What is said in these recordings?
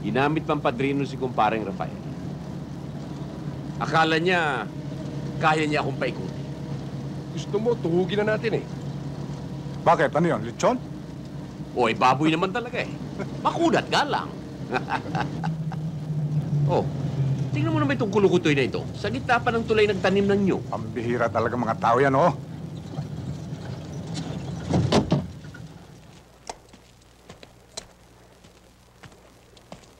Ginamit pang padrino si kumparing Rafael. Akala niya, kaya niya akong paikuti. Gusto mo, tuhugin na natin eh. Bakit? Ano yun? Lechon? O, baboy naman talaga eh. Makunat nga lang. Oh, tingnan mo naman itong kulukutoy na ito. Sa gitna pa ng tulay nagtanim ng nyug. Ang bihira talaga mga tao yan, oh.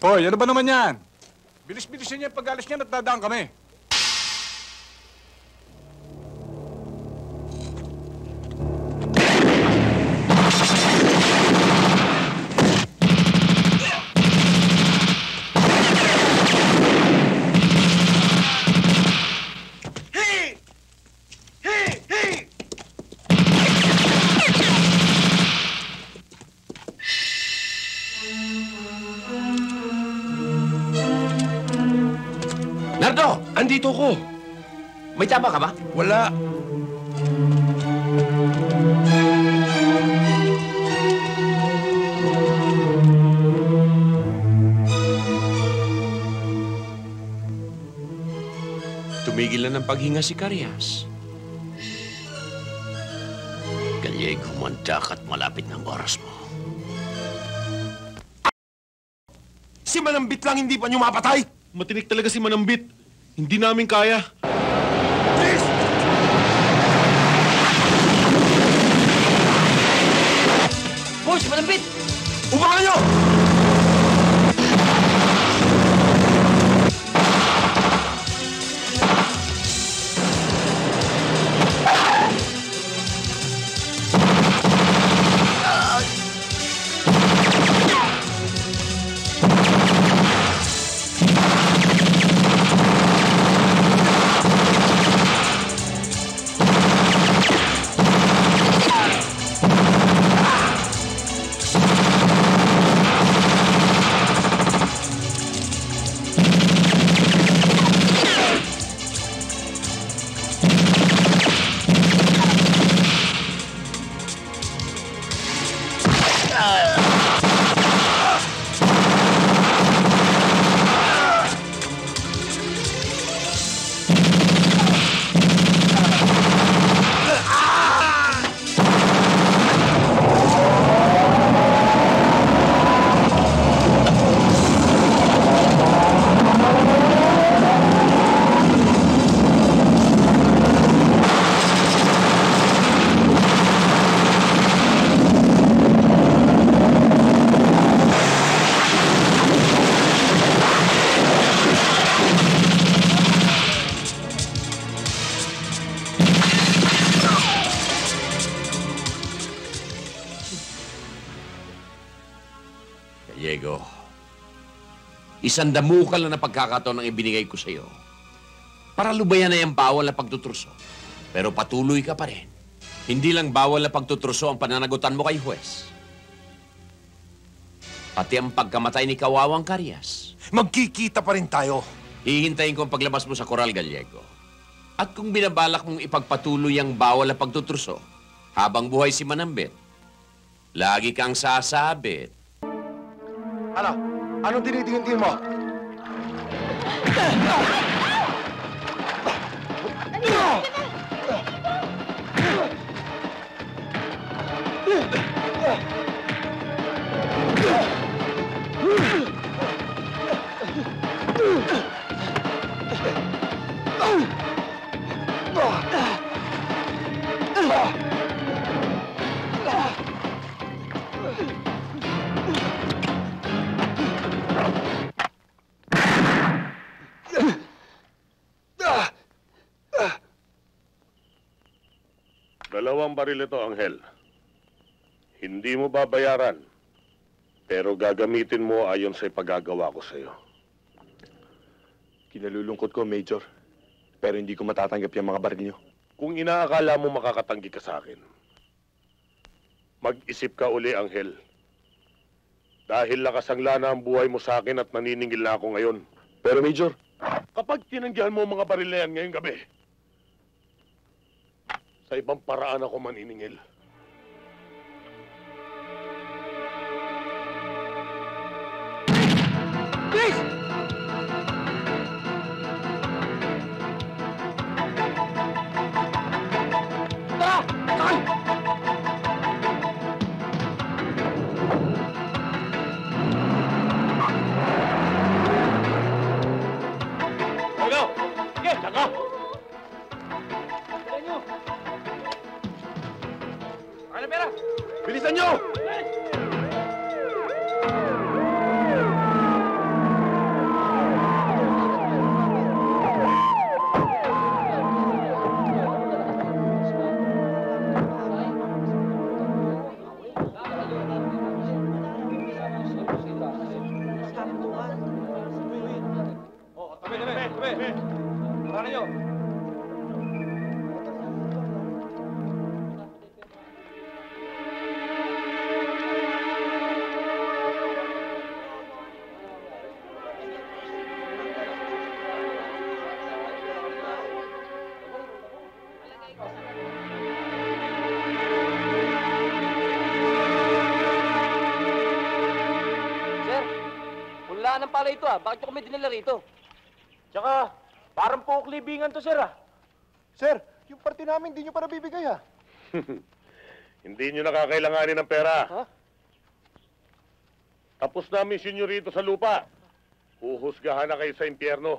Hoy, ano ba naman yan? Bilis-bilisin niya pag-alis niya at dadaan kami. Nardo! Andito ko. May tama ka ba? Wala. Tumigil na ng paghinga si Carias. Gallego, mandak at malapit ng oras mo. Si Manambit lang hindi pa niyo mapatay. Matinik talaga si Manambit. Hindi namin kaya. Please! Boy, si Manambit! Upakan niyo! Gallego, isang damukal na pagkakataon ang ibinigay ko sa iyo para lubayan na yung bawal na pagtutruso. Pero patuloy ka pa rin. Hindi lang bawal na pagtutruso ang pananagutan mo kay Huwes. Pati ang pagkamatay ni Kawawang Carias. Magkikita pa rin tayo. Hihintayin ko ang paglabas mo sa koral, Gallego. At kung binabalak mong ipagpatuloy ang bawal na pagtutruso habang buhay si Manambit, lagi kang sasabit. Ano? Anong tinitingin mo? Dalawang baril ito, Anghel. Hindi mo babayaran, pero gagamitin mo ayon sa ipagagawa ko sa iyo. Kinalulungkot ko, Major. Pero hindi ko matatanggap yung mga baril niyo. Kung inaakala mo makakatanggi ka sa akin, mag-isip ka uli, Anghel. Dahil nakasangla na ang buhay mo sa akin at naniningil na ako ngayon. Pero, Major, Kapag tinanggihan mo ang mga baril na yan ngayong gabi, sa ibang paraan ako maniningil. Bilis! Tara! Sakay! Go! Sige, saka! Bilisan nyo! Ano pera? Bilisan nyo! Tabi! Para nyo! Sir, wala ng pala ito ah. Bakit nyo kami dinala rito? Tsaka, parang puklibingan to, sir, ah. Sir, yung party namin, hindi nyo pa nabibigay, ah. Hindi nyo nakakailanganin ng pera. Ha? Tapos na mission nyo rito sa lupa. Huhusgahan na kayo sa impyerno.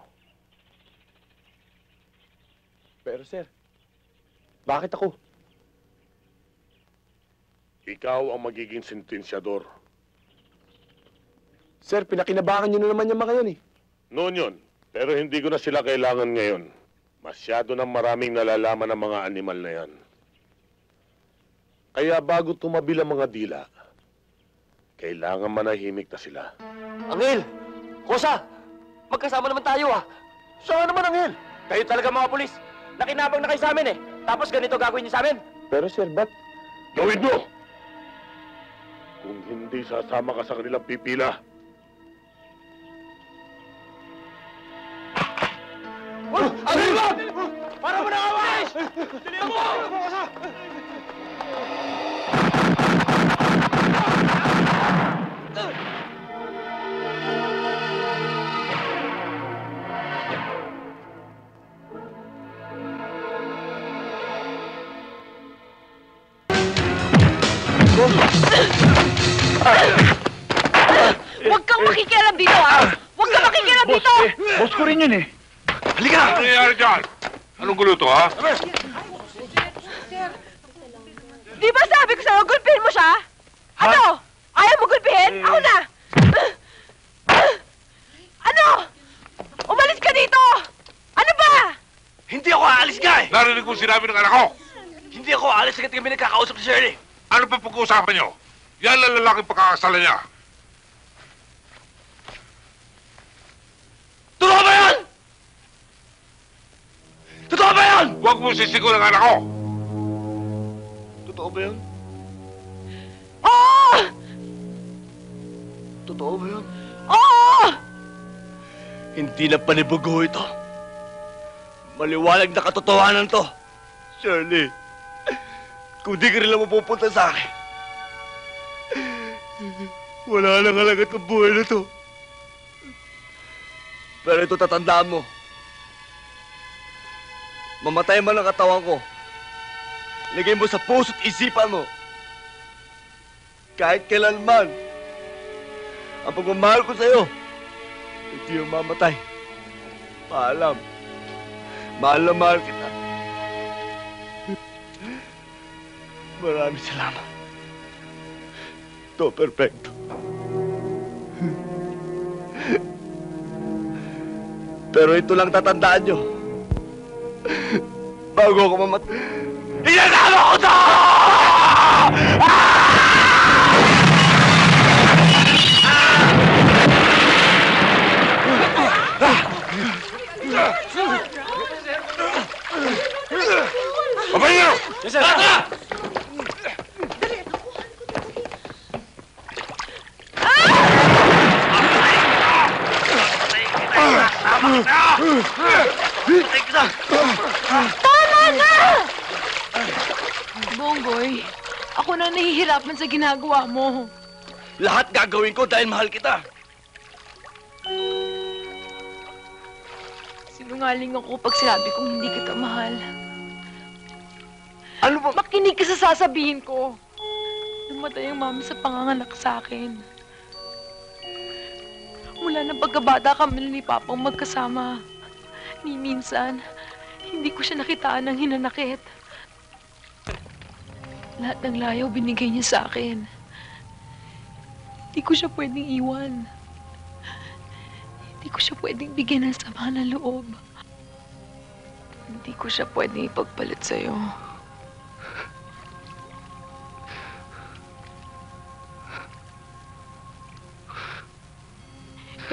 Pero, sir, bakit ako? Ikaw ang magiging sentensyador. Sir, pinakinabangan nyo na naman yung mga yan, eh. Noon yun, pero hindi ko na sila kailangan ngayon. Masyado nang maraming nalalaman ng mga animal na yan. Kaya bago tumabi ang mga dila, kailangan manahimik na sila. Angel! Kosa! Magkasama naman tayo ah! Saan naman, Angel? Kayo talaga mga pulis! Nakinabang na kayo sa amin eh! Tapos ganito gagawin niyo sa amin! Pero, sir, ba't? Gawin mo! Kung hindi sasama ka sa kanilang pipila, Angel, wag! Para mo na awas! Dilihan mo! Huwag kang makikialam dito, ah! Huwag kang makikialam dito! Boss ko rin yun eh. Ano nangyayari dyan? Anong gulo to, ha? Di ba sabi ko sa'yo, gulpihin mo siya? Ano? Ayaw mo gulpihin? Ako na! Ano? Umalis ka dito! Ano ba? Hindi ako aalis nga eh! Narinig mo sinabi ng anak ko. Hindi ako aalis agad kami nagkakausap si Shirley. Ano pa pag-uusapan nyo? Yan ang lalaking pagkakasalan niya. Totoo ba yan? Totoo ba yan? Huwag mo sisigo ng anak ko. Totoo ba yan? Oo! Totoo ba yan? Oo! Hindi na panibugo ito. Maliwanag na katotohanan to. Shirley, kung di ka rin lang mapupunta sa akin, wala nang halagat ng buhay na to. Pero ito tatandaan mo. Mamatay man ang katawan ko, lagay mo sa puso't isipan mo. Kahit kailanman, ang pagmamahal ko sa'yo, hindi yung mamatay. Paalam. Mahal na mahal kita. Maraming salamat. To perfecto. Pero ito lang tatandaan nyo. Bago ako mamatay. Inasama ko to! Papayo! Yes, sir! Tara! Tama na! Bonggoy, ako na nahihirapan sa ginagawa mo. Lahat gagawin ko dahil mahal kita. Sinungaling ako pag sinabi kong hindi kita mahal. Ano ba? Makinig ka sa sasabihin ko. Namatay ang mami sa panganganak sa akin. Mula ng pagkabata kami ni Papang magkasama. Ni minsan, hindi ko siya nakitaan ng hinanakit. Lahat ng layaw binigay niya sa akin. Hindi ko siya pwedeng iwan. Hindi ko siya pwedeng bigyan ng sama ng loob. Hindi ko siya pwedeng ipagpalit sa'yo.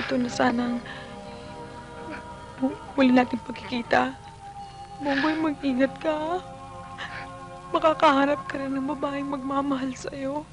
Ito na sanang huli natin pagkikita. Bongoy, mag-ingat ka. Makakahanap ka rin ng babaeng magmamahal sa'yo.